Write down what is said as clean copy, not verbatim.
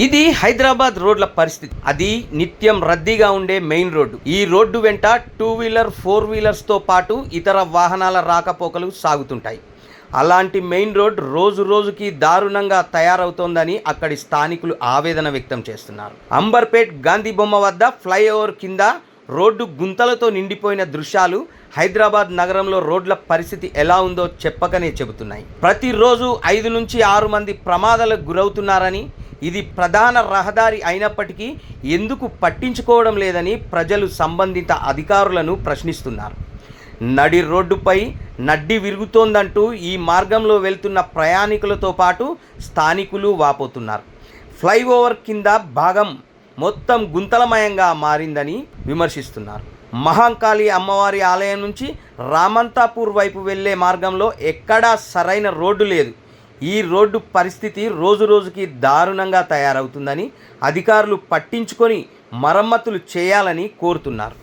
ఇది హైదరాబాద్ రోడ్ల పరిస్థితి. అది నిత్యం రద్దీగా ఉండే మెయిన్ రోడ్డు. ఈ రోడ్డు వెంట 2 వీలర్ 4 వీలర్స్తో పాటు ఇతర వాహనాల రాకపోకలు సాగుతుంటాయి. అలాంటి మెయిన్ రోడ్ రోజు రోజుకి దారుణంగా తయారవుతోందని అక్కడి స్థానికులు ఆవేదన వ్యక్తం చేస్తున్నారు. అంబర్పేట్ గాంధీ బొమ్మ వద్ద ఫ్లైఓవర్ కింద రోడ్డు గుంతలతో నిండిపోయిన దృశ్యాలు హైదరాబాద్ నగరంలో రోడ్ల పరిస్థితి ఎలా ఉందో చెప్పకనే చెబుతున్నాయి. ప్రతిరోజు 5 నుంచి 6 మంది ప్రమాదాలకు గురవుతున్నారని, ఇది ప్రధాన రహదారి అయినప్పటికీ ఎందుకు పట్టించుకోవడం లేదని ప్రజలు సంబంధిత అధికారులను ప్రశ్నిస్తున్నారు. నడి రోడ్డుపై నడ్డి విరుగుతోందంటూ ఈ మార్గంలో వెళ్తున్న ప్రయాణికులతో పాటు స్థానికులు వాపోతున్నారు. ఫ్లైఓవర్ కింద భాగం మొత్తం గుంతలమయంగా మారిందని విమర్శిస్తున్నారు. మహంకాళి అమ్మవారి ఆలయం నుంచి రామంతాపూర్ వైపు వెళ్లే మార్గంలో ఎక్కడా సరైన రోడ్డు లేదు. ఈ రోడ్డు పరిస్థితి రోజు రోజుకి దారుణంగా తయారవుతుందని అధికారులు పట్టించుకొని మరమ్మతులు చేయాలని కోరుతున్నారు.